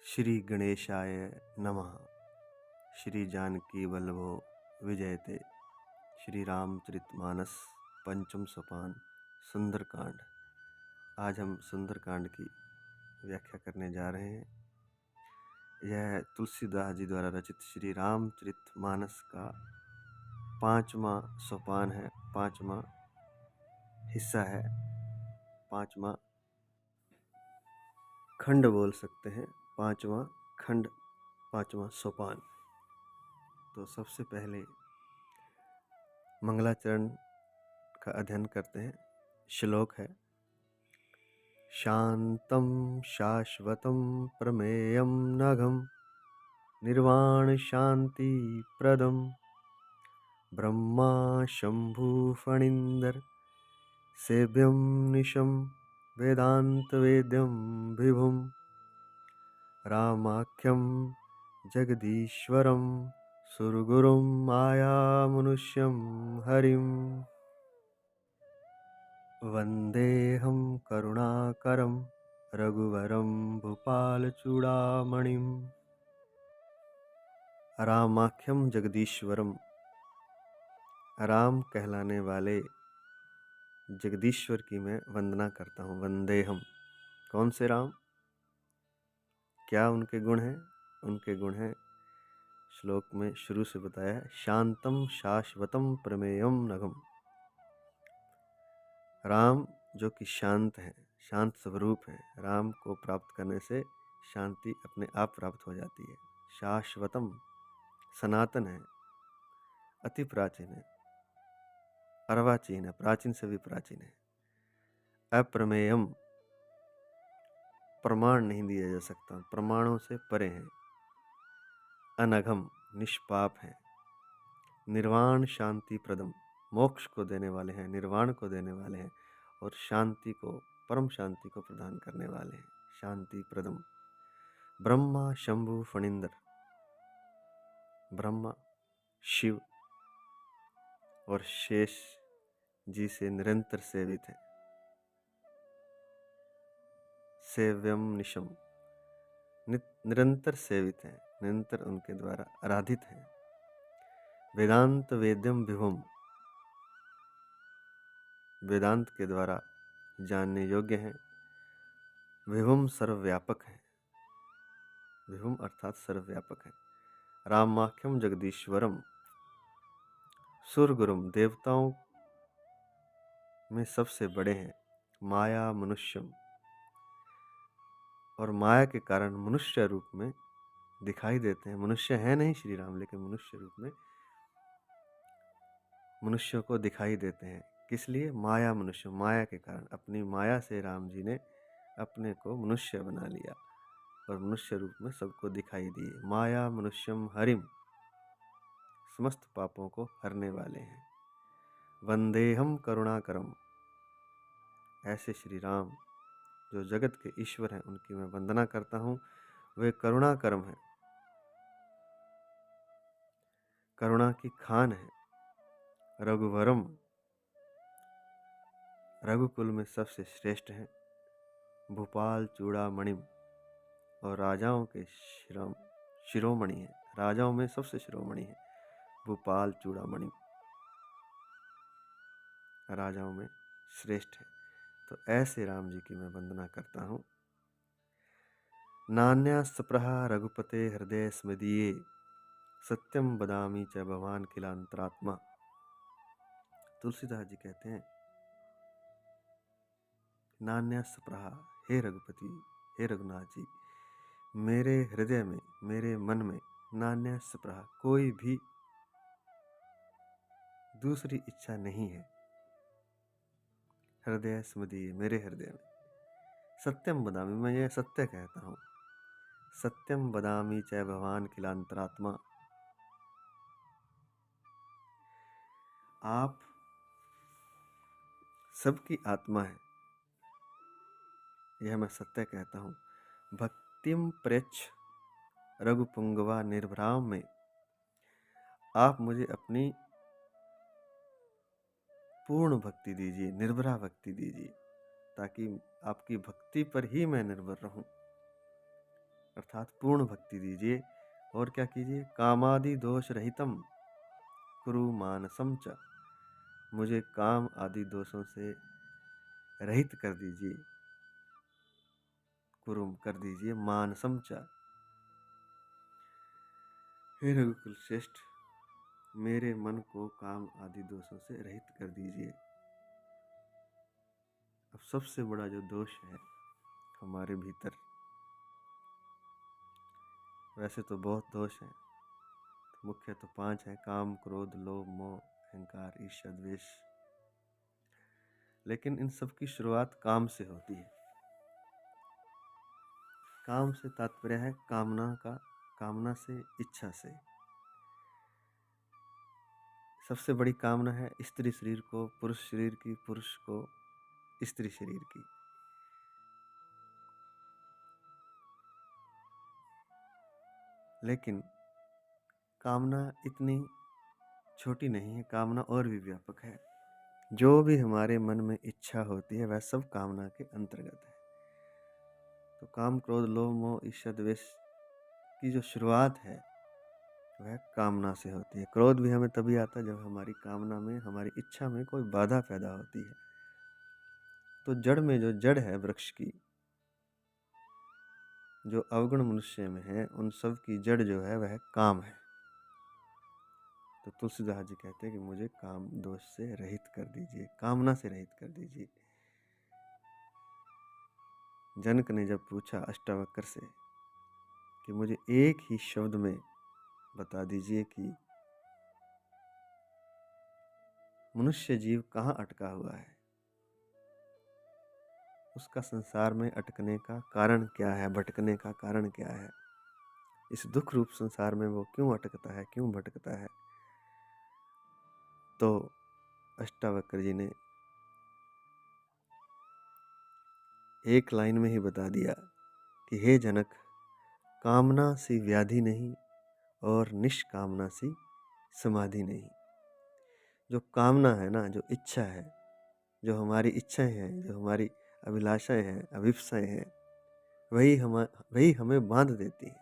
श्री गणेशाय नमः। श्री जानकी वल्लभो विजयते। श्री रामचरितमानस पंचम सोपान सुंदरकांड। आज हम सुंदरकांड की व्याख्या करने जा रहे हैं। यह तुलसीदास जी द्वारा रचित श्री रामचरितमानस का 5वां सोपान है, 5वां हिस्सा है, 5वां खंड बोल सकते हैं, 5वां खंड, 5वां सोपान। तो सबसे पहले मंगलाचरण का अध्ययन करते हैं। श्लोक है: शांतं शाश्वतं प्रमेयं नघं निर्वाण शांति प्रदं ब्रह्मा शंभु फणींदर सेव्यं निशं वेदांत वेद्यं विभुं रामाख्यं जगदीश्वरं सुरगुरुं मायामनुष्यं हरिं वन्देऽहं करुणाकरं रघुवरं भूपालचूड़ामणिं। रामाख्यम जगदीश्वरम, राम कहलाने वाले जगदीश्वर की मैं वंदना करता हूँ। वंदेहम, कौन से राम, क्या उनके गुण हैं? उनके गुण हैं, श्लोक में शुरू से बताया है, शांतम शाश्वतम प्रमेयम नघम। राम जो कि शांत है, शांत स्वरूप है। राम को प्राप्त करने से शांति अपने आप प्राप्त हो जाती है। शाश्वतम, सनातन है, अति प्राचीन है, अर्वाचीन है, प्राचीन से भी प्राचीन है। अप्रमेयम, प्रमाण नहीं दिया जा सकता, प्रमाणों से परे हैं। अनघम, निष्पाप है। निर्वाण शांति प्रदम, मोक्ष को देने वाले हैं, निर्वाण को देने वाले हैं, और शांति को, परम शांति को प्रदान करने वाले हैं। शांति प्रदम। ब्रह्मा शंभु फणींदर, ब्रह्मा, शिव और शेष जी से निरंतर सेवित है। सेव्यम निशम, निरंतर सेवित है, निरंतर उनके द्वारा आराधित है। वेदांत वेद्यम विभुम, वेदांत के द्वारा जानने योग्य हैं। विभुम, सर्वव्यापक है। विभुम अर्थात सर्वव्यापक है। रामाख्यम जगदीश्वरम, सुरगुरुम, देवताओं में सबसे बड़े हैं। माया मनुष्यम, और माया के कारण मनुष्य रूप में दिखाई देते हैं। मनुष्य है नहीं श्री राम, लेकिन मनुष्य रूप में मनुष्यों को दिखाई देते हैं। किस लिए? माया मनुष्य, माया के कारण, अपनी माया से राम जी ने अपने को मनुष्य बना लिया और मनुष्य रूप में सबको दिखाई दिए। माया मनुष्यम हरिम, समस्त पापों को हरने वाले हैं। वंदेहम करुणाकरम, ऐसे श्री राम जो जगत के ईश्वर हैं, उनकी मैं वंदना करता हूँ। वे करुणाकरम है, करुणा की खान है। रघुवरम, रघुकुल में सबसे श्रेष्ठ हैं। भूपाल चूड़ामणिम, और राजाओं के शिरोमणि है, राजाओं में सबसे शिरोमणि है। भूपाल चूड़ामणि, राजाओं में श्रेष्ठ है। तो ऐसे राम जी की मैं वंदना करता हूँ। नान्या सप्रहा रघुपते हृदय स्मदीये सत्यम बदामी च भवान किलांतरात्मा। तुलसीदास जी कहते हैं, नान्या सप्रहा, हे रघुपति, हे रघुनाथ जी, मेरे हृदय में, मेरे मन में नान्या सप्रहा, कोई भी दूसरी इच्छा नहीं है। हृदय स्मदीये, मेरे हृदय में। सत्यम बदामी, मैं ये सत्य कहता हूँ। सत्यम बदामी च भवान किलांतरात्मा, आप सबकी आत्मा है, यह मैं सत्य कहता हूँ। भक्तिम प्रेक्ष रघुपुंगवा निर्भराम में, आप मुझे अपनी पूर्ण भक्ति दीजिए, निर्भरा भक्ति दीजिए, ताकि आपकी भक्ति पर ही मैं निर्भर रहूं। अर्थात पूर्ण भक्ति दीजिए। और क्या कीजिए? कामादि दोष रहितम कुरु मानसम च, मुझे काम आदि दोषों से रहित कर दीजिए। कुरुम कर दीजिए, मानसम च, हे रघुकुल श्रेष्ठ, मेरे मन को काम आदि दोषों से रहित कर दीजिए। अब सबसे बड़ा जो दोष है हमारे भीतर, वैसे तो बहुत दोष हैं, तो मुख्य तो 5 हैं: काम, क्रोध, लोभ, मोह, अहंकार, ईर्ष्या, द्वेष। लेकिन इन सब की शुरुआत काम से होती है। काम से तात्पर्य है कामना से, इच्छा से। सबसे बड़ी कामना है स्त्री शरीर को, पुरुष शरीर की, पुरुष को स्त्री शरीर की। लेकिन कामना इतनी छोटी नहीं है, कामना और भी व्यापक है। जो भी हमारे मन में इच्छा होती है वह सब कामना के अंतर्गत है। तो काम, क्रोध, लोभ, मोह, ईर्ष्या, द्वेष की जो शुरुआत है वह कामना से होती है। क्रोध भी हमें तभी आता है जब हमारी कामना में, हमारी इच्छा में कोई बाधा पैदा होती है। तो जड़ में जो जड़ है वृक्ष की, जो अवगुण मनुष्य में है, उन सब की जड़ जो है वह काम है। तो तुलसीदास जी कहते हैं कि मुझे काम दोष से रहित कर दीजिए, कामना से रहित कर दीजिए। जनक ने जब पूछा अष्टावक्र से कि मुझे एक ही शब्द में बता दीजिए कि मनुष्य जीव कहाँ अटका हुआ है, उसका संसार में अटकने का कारण क्या है, भटकने का कारण क्या है, इस दुख रूप संसार में वो क्यों अटकता है, क्यों भटकता है। तो अष्टावक्र जी ने एक लाइन में ही बता दिया कि हे जनक, कामना सी व्याधि नहीं और निष्कामना सी समाधि नहीं। जो कामना है ना, जो इच्छा है, जो हमारी इच्छाएं हैं, जो हमारी अभिलाषाएं हैं, अभिप्साएं हैं, वही हमें बांध देती हैं।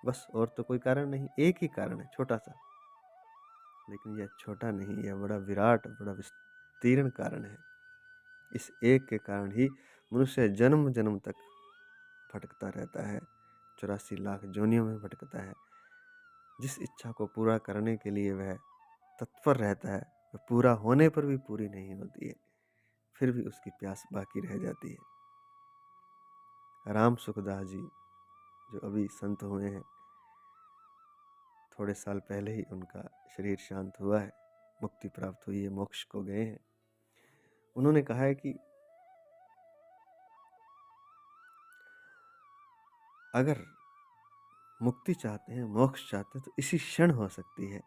बस, और तो कोई कारण नहीं। एक ही कारण है, छोटा सा, लेकिन यह छोटा नहीं, यह बड़ा विराट, बड़ा विस्तीर्ण कारण है। इस एक के कारण ही मनुष्य जन्म जन्म तक भटकता रहता है, 84 लाख जोनियों में भटकता है। जिस इच्छा को पूरा करने के लिए वह तत्पर रहता है, वह पूरा होने पर भी पूरी नहीं होती है, फिर भी उसकी प्यास बाकी रह जाती है। राम सुखदास जी जो अभी संत हुए हैं, थोड़े साल पहले ही उनका शरीर शांत हुआ है, मुक्ति प्राप्त हुई है, मोक्ष को गए हैं। उन्होंने कहा है कि अगर मुक्ति चाहते हैं, मोक्ष चाहते हैं, तो इसी क्षण हो सकती है।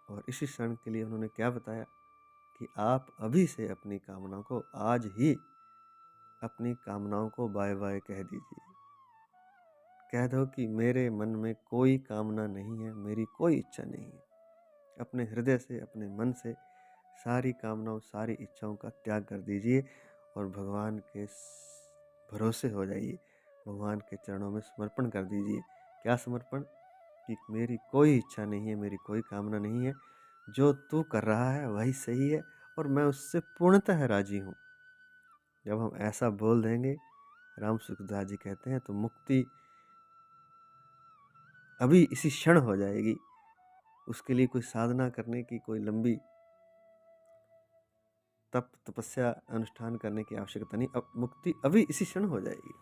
और इसी क्षण के लिए उन्होंने क्या बताया कि आप अभी से अपनी कामनाओं को, आज ही अपनी कामनाओं को बाय बाय कह दीजिए। कह दो कि मेरे मन में कोई कामना नहीं है, मेरी कोई इच्छा नहीं है। अपने हृदय से, अपने मन से सारी कामनाओं, सारी इच्छाओं का त्याग कर दीजिए और भगवान के भरोसे हो जाइए, भगवान के चरणों में समर्पण कर दीजिए। क्या समर्पण? कि मेरी कोई इच्छा नहीं है, मेरी कोई कामना नहीं है, जो तू कर रहा है वही सही है और मैं उससे पूर्णतः राजी हूँ। जब हम ऐसा बोल देंगे, राम सुखदास जी कहते हैं, तो मुक्ति अभी इसी क्षण हो जाएगी। उसके लिए कोई साधना करने की, कोई लंबी तप तपस्या अनुष्ठान करने की आवश्यकता नहीं। अब मुक्ति अभी इसी क्षण हो जाएगी।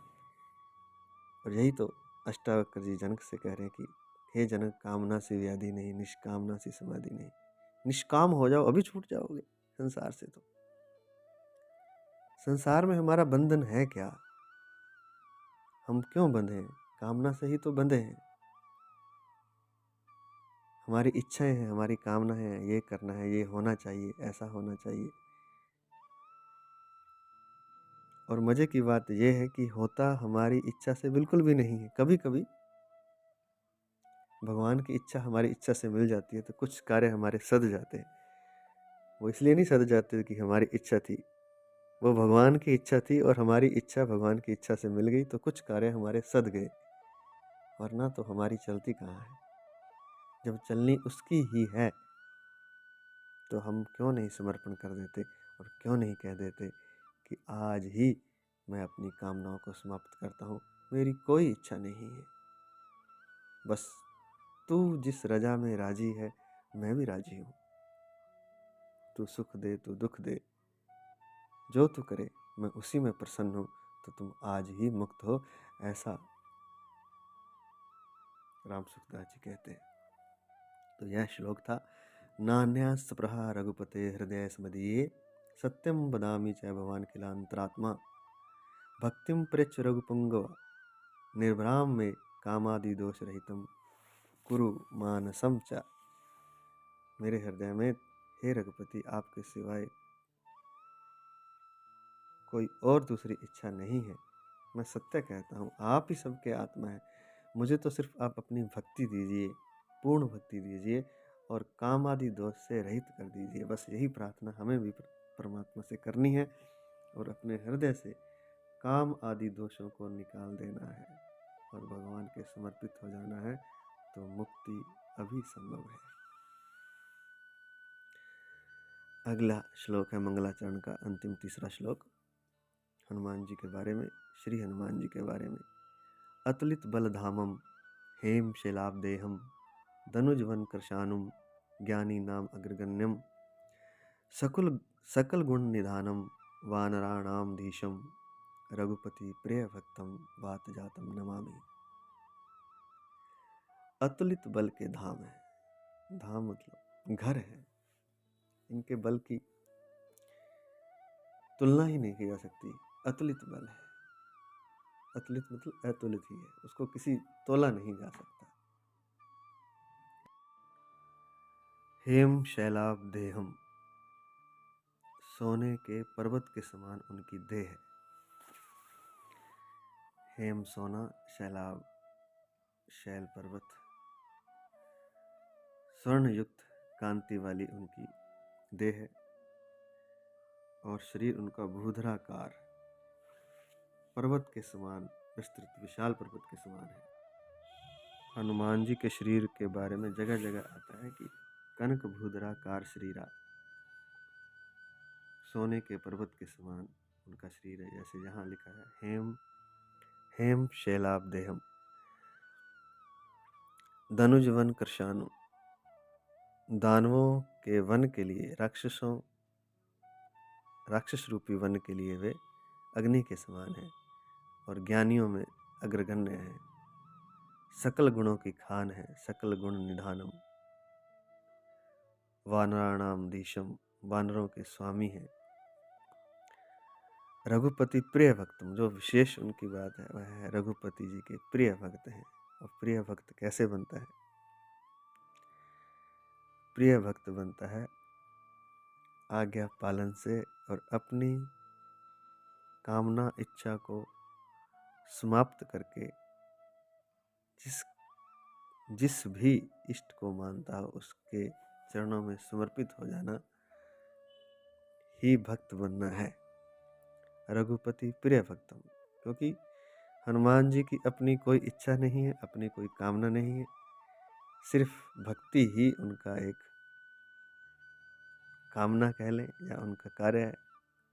और यही तो अष्टावक्र जी जनक से कह रहे हैं कि हे जनक, कामना से व्याधि नहीं, निष्कामना से समाधि नहीं। निष्काम हो जाओ, अभी छूट जाओगे संसार से। तो संसार में हमारा बंधन है क्या? हम क्यों बंधे हैं? कामना से ही तो बंधे हैं। हमारी इच्छाएं हैं, हमारी कामना है, ये करना है, ये होना चाहिए, ऐसा होना चाहिए। और मजे की बात यह है कि होता हमारी इच्छा से बिल्कुल भी नहीं है। कभी कभी भगवान की इच्छा हमारी इच्छा से मिल जाती है तो कुछ कार्य हमारे सध जाते हैं। वो इसलिए नहीं सध जाते कि हमारी इच्छा थी, वो भगवान की इच्छा थी और हमारी इच्छा भगवान की इच्छा से मिल गई, तो कुछ कार्य हमारे सध गए। वरना तो हमारी चलती कहाँ है। जब चलनी उसकी ही है तो हम क्यों नहीं समर्पण कर देते और क्यों नहीं कह देते कि आज ही मैं अपनी कामनाओं को समाप्त करता हूँ, मेरी कोई इच्छा नहीं है, बस तू जिस रजा में राजी है मैं भी राजी हूँ। तू सुख दे, तू दुख दे, जो तू करे मैं उसी में प्रसन्न हूँ, तो तुम आज ही मुक्त हो, ऐसा राम सुखदास जी कहते हैं। तो यह श्लोक था। नान्यास प्रहा रघुपते हृदय स्मदीये, सत्यम वदामि च भवान किलांतरात्मा, भक्तिम पृच्छ रघुपुंगव निर्भ्राम में कामादि दोष रहितम कुरु मानसम च। मेरे हृदय में हे रघुपति आपके सिवाय कोई और दूसरी इच्छा नहीं है। मैं सत्य कहता हूँ, आप ही सबके आत्मा है, मुझे तो सिर्फ आप अपनी भक्ति दीजिए, पूर्ण भक्ति दीजिए और काम आदि दोष से रहित कर दीजिए। बस यही प्रार्थना हमें भी परमात्मा से करनी है और अपने हृदय से काम आदि दोषों को निकाल देना है और भगवान के समर्पित हो जाना है, तो मुक्ति अभी संभव है। अगला श्लोक है मंगलाचरण का अंतिम तीसरा श्लोक, हनुमान जी के बारे में, श्री हनुमान जी के बारे में। अतुलित बलधामम हेम शैलाब्देहम धनुजवन कृशानुम ज्ञानी नाम अग्रगण्यम सकल गुण निधानम वानराणाम धीशम रघुपति प्रिय भक्तम वात जातम नमामि। अतुलित बल के धाम है, धाम मतलब घर है, इनके बल की तुलना ही नहीं की जा सकती। अतुलित बल है, अतुलित मतलब अतुलित ही है, उसको किसी तोला नहीं जा सकता। हेम शैलाब देहम, सोने के पर्वत के समान उनकी देह है। हेम सोना, शैलाब शैल पर्वत, स्वर्ण युक्त कांति वाली उनकी देह है और शरीर उनका भूधराकार पर्वत के समान विस्तृत विशाल पर्वत के समान है। हनुमान जी के शरीर के बारे में जगह जगह आता है कि कनक भूधराकार शरीरा, सोने के पर्वत के समान उनका शरीर है। जैसे यहाँ लिखा है हेम हेम शैलाब देहम धनुजवन कृशानु, दानवों के वन के लिए, राक्षस रूपी वन के लिए वे अग्नि के समान है और ज्ञानियों में अग्रगण्य है। सकल गुणों की खान है, सकल गुण निधानम वानराणाम धीशम, वानरों के स्वामी है। रघुपति प्रिय भक्तम, जो विशेष उनकी बात है वह है रघुपति जी के प्रिय भक्त हैं। और प्रिय भक्त कैसे बनता है? प्रिय भक्त बनता है आज्ञा पालन से और अपनी कामना इच्छा को समाप्त करके जिस भी इष्ट को मानता हो उसके चरणों में समर्पित हो जाना ही भक्त बनना है। रघुपति प्रिय भक्तम, क्योंकि हनुमान जी की अपनी कोई इच्छा नहीं है, अपनी कोई कामना नहीं है, सिर्फ भक्ति ही उनका एक कामना कह लें या उनका कार्य है।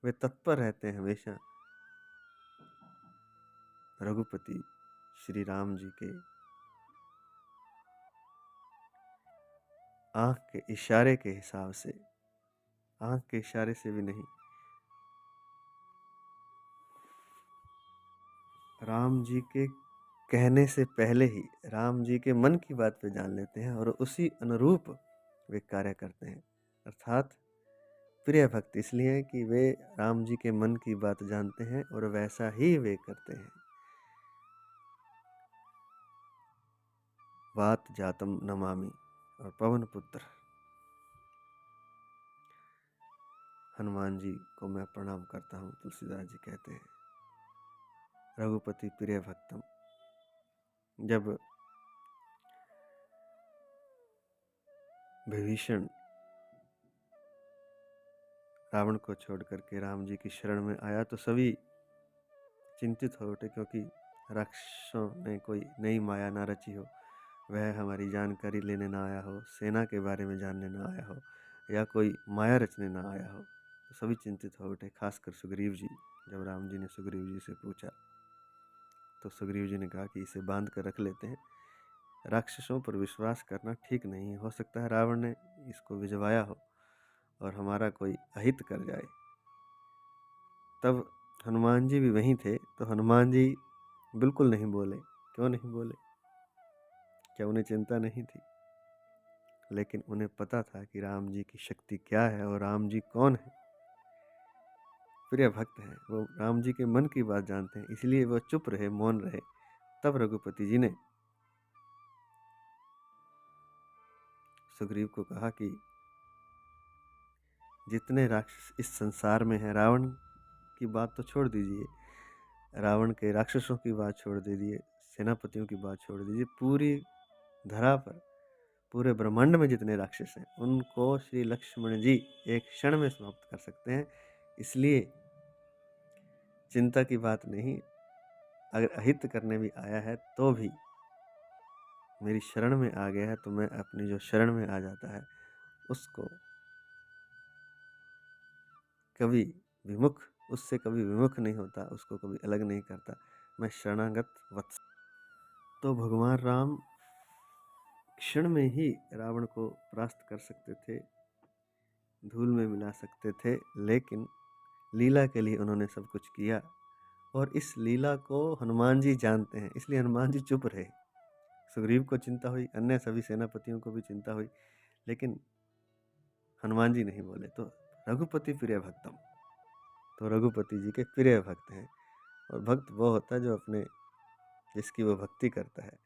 वे तत्पर रहते हैं हमेशा रघुपति श्री राम जी के आंख के इशारे के हिसाब से, आंख के इशारे से भी नहीं, राम जी के कहने से पहले ही राम जी के मन की बात पे जान लेते हैं और उसी अनुरूप वे कार्य करते हैं। अर्थात प्रिय भक्त इसलिए कि वे राम जी के मन की बात जानते हैं और वैसा ही वे करते हैं। वात जातम नमामि, और पवन पुत्र हनुमान जी को मैं प्रणाम करता हूँ। तुलसीदास जी कहते हैं रघुपति प्रिय भक्तम। जब विभीषण रावण को छोड़ करके राम जी की शरण में आया तो सभी चिंतित हो उठे, क्योंकि राक्षसों ने कोई नई माया ना रची हो, वह हमारी जानकारी लेने ना आया हो, सेना के बारे में जानने ना आया हो, या कोई माया रचने ना आया हो। तो सभी चिंतित हो उठे, खासकर सुग्रीव जी। जब राम जी ने सुग्रीव जी से पूछा तो सुग्रीव जी ने कहा कि इसे बांध कर रख लेते हैं। राक्षसों पर विश्वास करना ठीक नहीं है, हो सकता है रावण ने इसको भिजवाया हो और हमारा कोई अहित कर जाए। तब हनुमान जी भी वहीं थे, तो हनुमान जी बिल्कुल नहीं बोले। क्यों नहीं बोले? क्या उन्हें चिंता नहीं थी? लेकिन उन्हें पता था कि राम जी की शक्ति क्या है और राम जी कौन है। प्रिय भक्त हैं, वो राम जी के मन की बात जानते हैं, इसलिए वो चुप रहे, मौन रहे। तब रघुपति जी ने सुग्रीव को कहा कि जितने राक्षस इस संसार में हैं, रावण की बात तो छोड़ दीजिए, रावण के राक्षसों की बात छोड़ दीजिए, सेनापतियों की बात छोड़ दीजिए, पूरी धरा पर, पूरे ब्रह्मांड में जितने राक्षस हैं उनको श्री लक्ष्मण जी एक क्षण में समाप्त कर सकते हैं। इसलिए चिंता की बात नहीं। अगर अहित करने भी आया है तो भी मेरी शरण में आ गया है, तो मैं अपनी जो शरण में आ जाता है उसको कभी उससे कभी विमुख नहीं होता, उसको कभी अलग नहीं करता। मैं शरणागत वत्स। तो भगवान राम क्षण में ही रावण को परास्त कर सकते थे, धूल में मिला सकते थे, लेकिन लीला के लिए उन्होंने सब कुछ किया। और इस लीला को हनुमान जी जानते हैं, इसलिए हनुमान जी चुप रहे। सुग्रीव को चिंता हुई, अन्य सभी सेनापतियों को भी चिंता हुई, लेकिन हनुमान जी नहीं बोले। तो रघुपति प्रिय भक्तम, तो रघुपति जी के प्रिय भक्त हैं। और भक्त वो होता है जो अपने, जिसकी वो भक्ति करता है,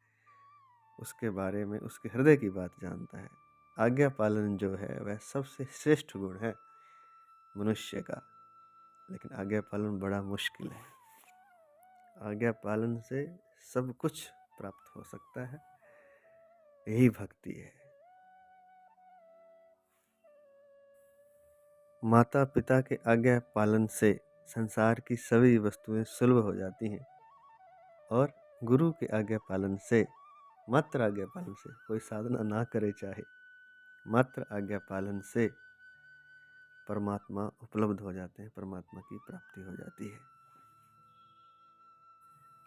उसके बारे में, उसके हृदय की बात जानता है। आज्ञा पालन जो है वह सबसे श्रेष्ठ गुण है मनुष्य का, लेकिन आज्ञा पालन बड़ा मुश्किल है। आज्ञा पालन से सब कुछ प्राप्त हो सकता है, यही भक्ति है। माता पिता के आज्ञा पालन से संसार की सभी वस्तुएं सुलभ हो जाती हैं, और गुरु के आज्ञा पालन से, मात्र आज्ञा पालन से, कोई साधना ना करे चाहे, मात्र आज्ञा पालन से परमात्मा उपलब्ध हो जाते हैं, परमात्मा की प्राप्ति हो जाती है।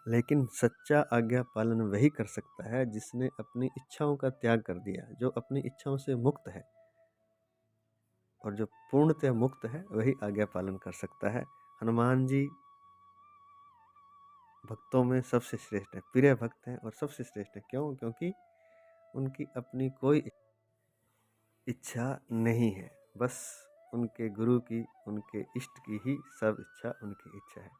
लेकिन सच्चा आज्ञा पालन वही कर सकता है जिसने अपनी इच्छाओं का त्याग कर दिया, जो अपनी इच्छाओं से मुक्त है। और जो पूर्णतः मुक्त है वही आज्ञा पालन कर सकता है। हनुमान जी भक्तों में सबसे श्रेष्ठ है, प्रिय भक्त हैं और सबसे श्रेष्ठ है। क्यों? क्योंकि उनकी अपनी कोई इच्छा नहीं है, बस उनके गुरु की, उनके इष्ट की ही सब इच्छा उनकी इच्छा है।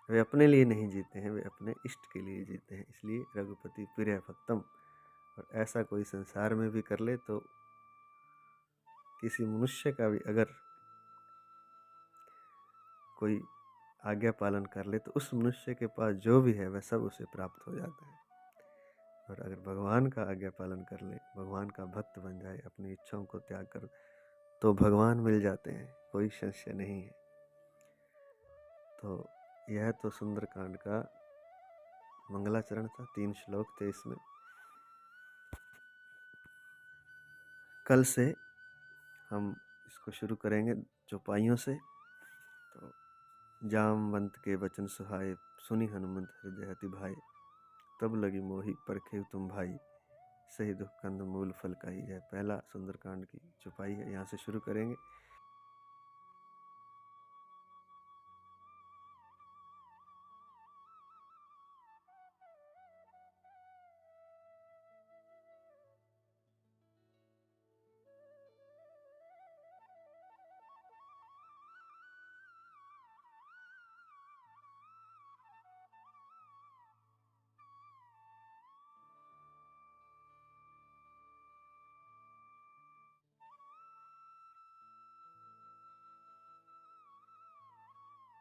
वे अपने लिए नहीं जीते हैं, वे अपने इष्ट के लिए जीते हैं। इसलिए रघुपति प्रिय भक्तम। और ऐसा कोई संसार में भी कर ले तो किसी मनुष्य का भी अगर कोई आज्ञा पालन कर ले तो उस मनुष्य के पास जो भी है वह सब उसे प्राप्त हो जाता है। और अगर भगवान का आज्ञा पालन कर ले, भगवान का भक्त बन जाए, अपनी इच्छाओं को त्याग कर, तो भगवान मिल जाते हैं, कोई संशय नहीं है। तो यह तो सुंदरकांड का मंगलाचरण था, 3 श्लोक थे इसमें। कल से हम इसको शुरू करेंगे चौपाइयों से। तो जामवंत के वचन सुहाए, सुनी हनुमंत हृदय अति भाई, तब लगी मोही परखे तुम भाई, सही दुख कंद मूल फल का ही है। पहला सुंदरकांड की चौपाई है, यहाँ से शुरू करेंगे।